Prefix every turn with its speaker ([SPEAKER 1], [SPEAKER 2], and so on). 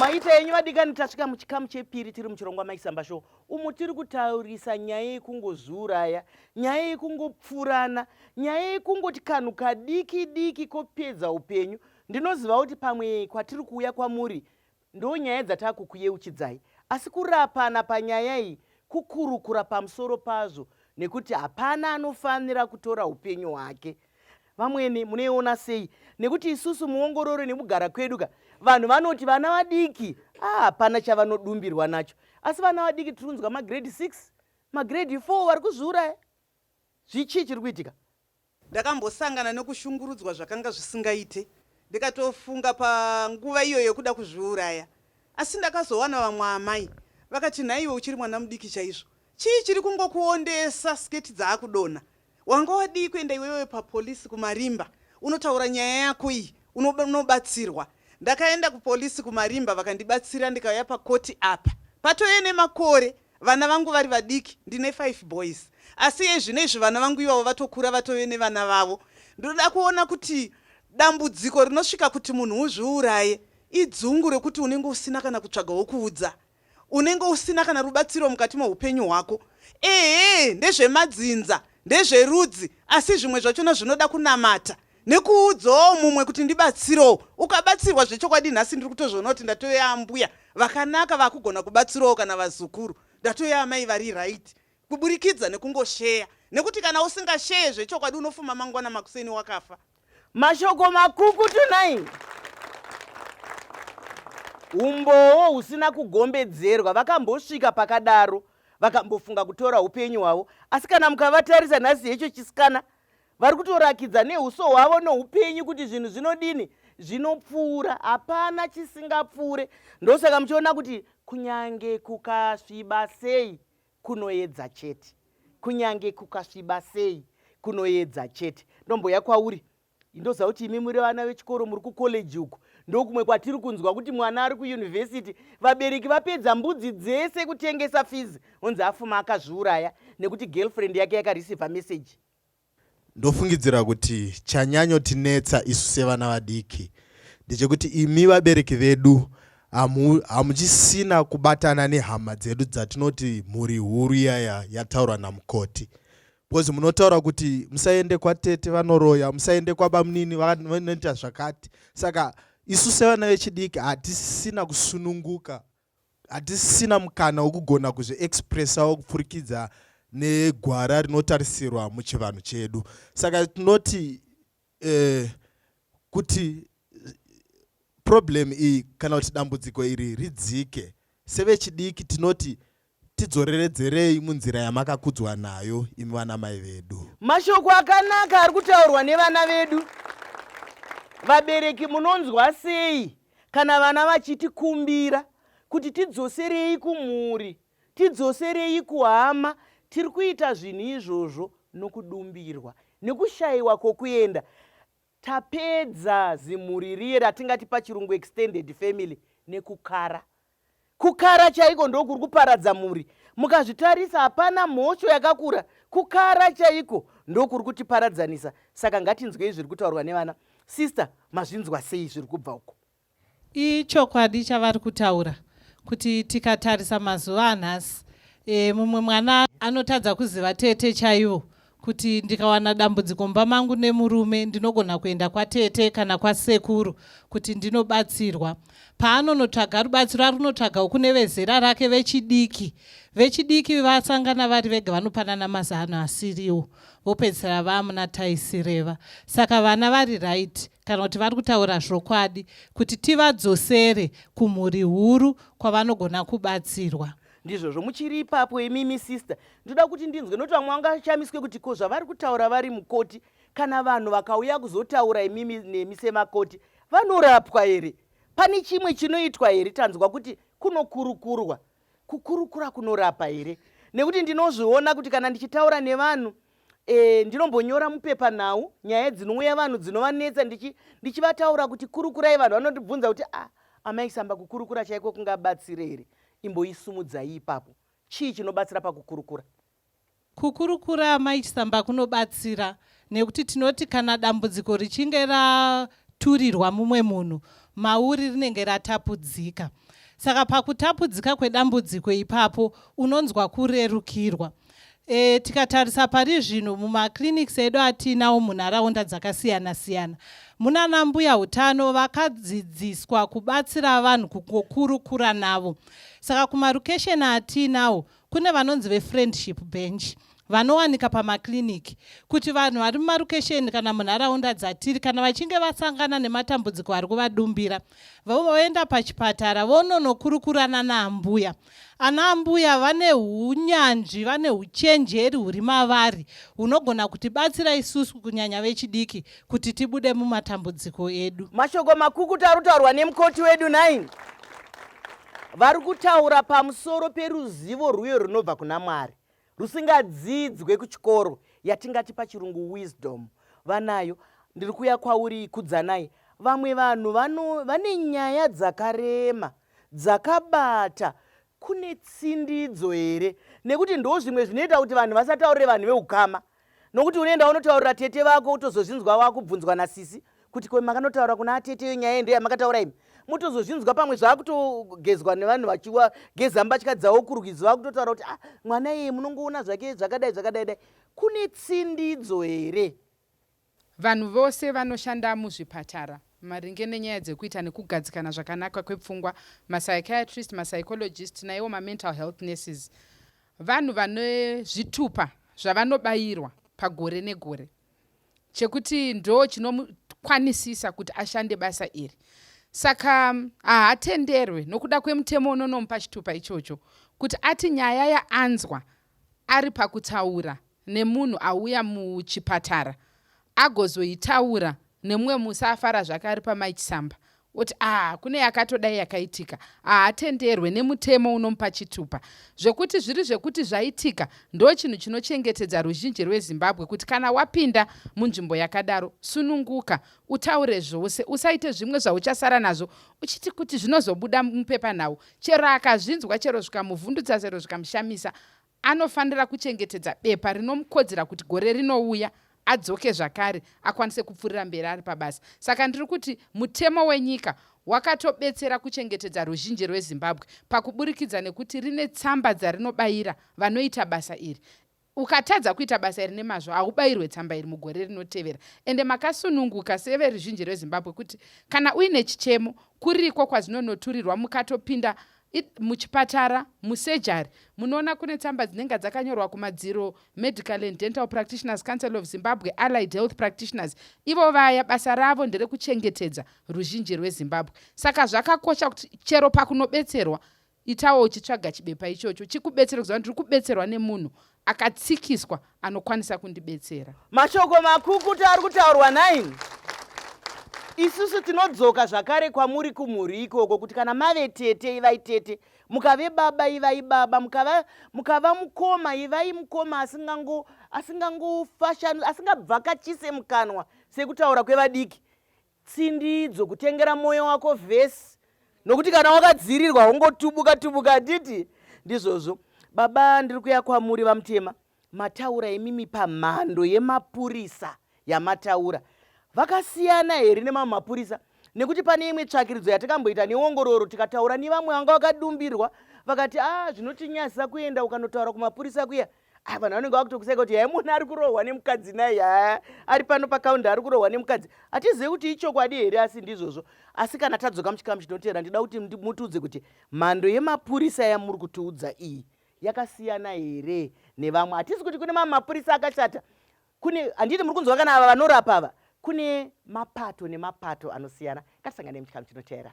[SPEAKER 1] Maita yenyu vadikani, tasvika muchikamu chepiri tiri muchirongwa Maisamba Show. Umu tiri kutaurisa nyaya yekungozviuraya, nyaya yekungopfurana, nyaya yekungoti kanhu kadiki diki kopedza upenyu. Ndinoziva kuti pamwe kwatiri kuuya kwamuri ndo nyaya dzatakukuyeuchidzai, asi kurapana panyaya iyi kukurukura pamusoro pazvo, nekuti hapana anofanira kutora upenyu hwake. Vamweni munoiona sei? Nekuti isusu muongororo nemugara kweduka, vanhu vanoti vana vadiki hapana chavanodumbirwa nacho, asi vana vadiki tirunzwa magrade 6 magrade 4 vari kuzviuraya. Zvichii chiri kuitika?
[SPEAKER 2] Ndakambosangana nekushungurudzwa zvakanga zvisingaite, ndikatofunga panguva iyo yekuda kuzviuraya, asi ndakazowana vamwe amai vakati nhaiwe uchiri mwana mudiki chaizvo, chii chiri kungokuondesa sketi dzaakudonha? Wanga wadii kuenda iwewe papolisi kumarimba unotaura nyaya yako iyi, unobatsirwa. Ndakaenda kupolisi kumarimba vakandibatsira, ndikauya pakoti apa patoye nemakore. Vana vangu vari vadiki, ndine 5 boys, asi yezvinezvi vana vangu ivavo vatokura, vatoye nevana vavo. Ndoda kuona kuti dambudziko rinosvika kuti munhu uzviuraye idzungu rekuti unenge usina kana kutsvaga wokuudza, unenge usina kana rubatsiro mukati meupenyu hwako. Ndezvemadzinza, ndezverudzi, asi zvimwe zvachona zvinoda kunamata nekuudzawo mumwe kuti ndibatsirowo. Ukabatsirwa zvechokwadi, nhasi ndiri kutozviona kuti ndatoya ambuya vakanaka vakugona kubatsirawo kana vazukuru, ndatoya amai vari right, kuburikidza nekungosheya, nekuti kana usingasheya zvechokwadi unofuma mangwana makuseni wakafa.
[SPEAKER 1] Mashoko makuku tunai. Umbowo husina kugombedzerwa, vakambosvika pakadaro vakambofunga kutora upenyu hwavo, asi kana mukavatarisa nhasi hecho chisikana vari kutorakidza neuso hwavo noupenyu kuti zvinhu zvinodini, zvinopfuura, hapana chisingapfuure. Ndosaka muchiona kuti kunyange kukasviba sei kunoedza chete, kunyange kukasviba sei kunoedza chete. Ndomboya kwauri, ndoziva kuti imi muri vana vechikoro, muri kukoleji uku, ndokumwe kwatiri kunzwa kuti mwana ari kuyunivhesiti, vabereki vapedza mbudzi dzese kutengesa fizi, onzi afuma akazviuraya nekuti girlfriend yake yakarisivha meseji.
[SPEAKER 3] Ndofungidzira kuti chanyanyotinetsa isu sevana vadiki ndechekuti imi vabereki vedu hamuchisina kubatana nehama dzedu dzatinoti mhuri huru iyaya yataurwa namukoti. Because munotaura kuti musaende kwatete vanoroya, musaende kwabamunini vanoita zvakati. Saka isu sevana vechidiki hatisina kusununguka, hatisina mukana wokugona kuzviexpressawo kupfurikidza negwara rinotarisirwa muchivanhu chedu. Saka tinoti kuti problem iyi kana kuti dambudziko iri ridzike, sevechidiki tinoti tidzoreredzerei munzira yamakakudzwa nayo imi vana mai vedu.
[SPEAKER 1] Mashoko akanaka ari kutaurwa nevana vedu. Vabereki munonzwa sei kana vana vachitikumbira kuti tidzoserei kumhuri, tidzoserei kuhama? Tiri kuita zvinhu izvozvo nokudumbirwa, nekushayiwa kwokuenda. Tapedza zimhuri riye ratingati pachirungu extended family nekukara. Kukara chaiko ndokuri kuparadza mhuri. Mukazvitarisa hapana mhosho yakakura, kukara chaiko ndokuri kutiparadzanisa. Saka ngatinzwei zviri kutaurwa nevana. Sister, mazvinzwa sei zviri kubva uko?
[SPEAKER 4] Ichokwadi chavari kutaura kuti tikatarisa mazuva anhasi, mumwe mwana anotadza kuziva tete chaivo kuti ndikawana dambudziko mumba mangu nemurume ndinogona kuenda kwatete kana kwasekuru kuti ndinobatsirwa. Paanonotsvaga rubatsiro arunotsvaga kune vezera rake vechidiki. Vechidiki vasangana vari vega vanopanana mazano asiriwo, vopedzisira vamuna taisireva. Saka vana vari right kana kuti vari kutaura zvokwadi kuti tivadzosere kumhuri huru kwavanogona kubatsirwa.
[SPEAKER 1] Ndizvozvo muchiri ipapo imimi sister, ndoda kuti ndinzwe, noti vamwe vangashamiswe kuti ko zvavari kutaura vari mukoti, kana vanhu vakauya kuzotaura imimi nemi semakoti vanorapwa here? Pane chimwe chinoitwa here? Tanzwa kuti kunokurukurwa, kukurukura kunorapa here? Nekuti ndinozviona kuti kana ndichitaura nevanhu ndinombonyora mupepa nhau nyaya dzinouya vanhu dzinovanetsa ndichivataura kuti kurukurai. Vanhu vanondibvunza kuti amaisamba kukurukura chaiko kungabatsire here? Imboisumudzai ipapo. Chii chinobatsira pakukurukura?
[SPEAKER 4] Kukurukura maisamba kunobatsira nekuti tinoti kana dambudziko richinge raturirwa mumwe munhu, mauri rinenge ratapudzika. saka pakutapudzika kwedambudziko ipapo unonzwa kurerukirwa. Tikatarisa pari zvino mumakliniki edu atinawo munharaunda dzakasiyana-siyana, munana mbuya utano vakadzidziswa kubatsira vanhu kukurukura navo. Saka kumarokesheni atinawo kune vanonzi vefriendship bench vanowanika pamakliniki, kuti vanhu vari mumarokesheni kana munharaunda dzatiri kana vachinge vasangana nematambudziko ari kuvadumbira, voenda pachipatara vononokurukurana naambuya. Ana ambuya vane unyanzvi, vane uchenjeri huri mavari hunogona kutibatsira isusu kunyanya vechidiki kuti tibude mumatambudziko edu.
[SPEAKER 1] Mashoko makukutu ari kutaurwa nemukoti wedu 9 vari kutaura pamusoro peruzivo rwuyo runobva kuna Mwari rusingadzidzwe kuchikoro, yatingati pachirungu wisdom. Vanayo. Ndiri kuya kwauri kudzanai. Vamwe vanhu vane nyaya dzakarema dzakabata. Kune tsindidzo here? Nekuti ndo zvimwe zvinoita kuti vanhu vasataurire vanhu veukama. Nokuti unoenda unotaurira tete vako utozozvinzwa wakubvunzwa nasisi kuti kwe makanotaura kuna tete nyaya ndo yamakataura imi. Mutozozvinzwa pamwe zvakutogezwa nevanhu vachiwa geza mbatya dzawo kurukidzwa kutotaura kuti mwana iye munongoona zvake zvakadai zvakadai. Kune tsindidzo here?
[SPEAKER 5] Vanhu vose vanoshanda muzvipatara maringe nenyaya dzekuita nekugadzikana zvakanaka kwepfungwa, mapsychiatrist, mapsychologist naiwo mamental health nurses, vanhu vane zvitupa zvavanobayirwa pagore negore chekuti ndo chinokwanisisa kuti ashande basa iri. Saka haatenderwe nokuda kwemutemo unonomupa chitupa ichocho kuti ati nyaya yaanzwa ari pakutaura nemunhu auya muchipatara agozoitaura nemumwe musi afara zvakare pamaichisamba kuti kune yakatodai yakaitika, haatenderwe nemutemo unomupa chitupa. Zvekuti zviri zvekuti zvaitika ndo chinhu chinochengetedza ruzhinji rweZimbabwe kuti kana wapinda munzvimbo yakadaro sununguka utaure zvose, usaite zvimwe zvauchasara nazvo uchiti kuti zvinozobuda mupepa nhau. Chero akazvinzwa, chero zvikamuvhundutsa, chero zvikamushamisa, anofanira kuchengetedza bepa rinomukodzera kuti gore rinouya adzoke zvakare akwanise kupfurira mberi ari pabasa. Saka ndiri kuti mutemo wenyika wakatobetsera kuchengetedza ruzhinji rweZimbabwe pakuburikidza nekuti rine tsamba dzarinobayira vanoita basa iri. Ukatadza kuita basa iri nemazvo haubayirwe tsamba iri mugore rinotevera. Ende makasununguka severuzhinji rweZimbabwe kuti kana uine chichemo kuriko kwazvinonoturirwa mukatopinda muchipatara, musejari, munoona kune tsamba dzinenge dzakanyorwa kumadziro, Medical and Dental Practitioners Council of Zimbabwe, Allied Health Practitioners. Ivo vaya basa ravo nderekuchengetedza ruzhinji rweZimbabwe. Saka zvakakosha kuti chero pakunobetserwa itawo uchitsvaga chibepa ichocho chikubetsera kuziva ndiri kubetserwa nemunhu akatsikiswa anokwanisa kundibetsera.
[SPEAKER 1] Mashoko makukutu ari kutaurwa 9. Isusu tinodzoka zvakare kwamuri kumhuri ikoko kuti kana mave tete ivai tete, mukave baba ivai baba, mukava mukoma ivai mukoma, asingabvakachise mukanwa sekutaura kwevadiki. Tsindidzo kutengera moyo wako vhesi, nokuti kana wakadzirirwa hongotubuka tubuka nditi ndizvozvo. Baba, ndiri kuya kwamuri vamutema, mataura emimi pamhando yemapurisa yamataura vakasiyana here nemamapurisa? Nekuti pane imwe tsvakiridzo yatakamboita neongororo tikataura nevamwe vanga vakadumbirwa vakati zvinotinyadzisa kuenda ukanotaura kumapurisa kuya. Vanhu vanenge vakutokuseka kuti munhu ari kurohwa nemukadzi naye, ari pano pakaunda ari kurohwa nemukadzi. Hatizivi kuti ichokwadi here, asi ndizvozvo. Asi kana tadzoka muchikamu chinotevera ndida kuti mutiudze kuti mhando yemapurisa yamuri kutiudza iyi yakasiyana here nevamwe. Hatisi kuti kune mamwe mapurisa akashata, handiti muri kunzwa kana ava vanorapa ava, kune mapato nemapato anosiyana. Ngatisangane muchikamu chinotevera.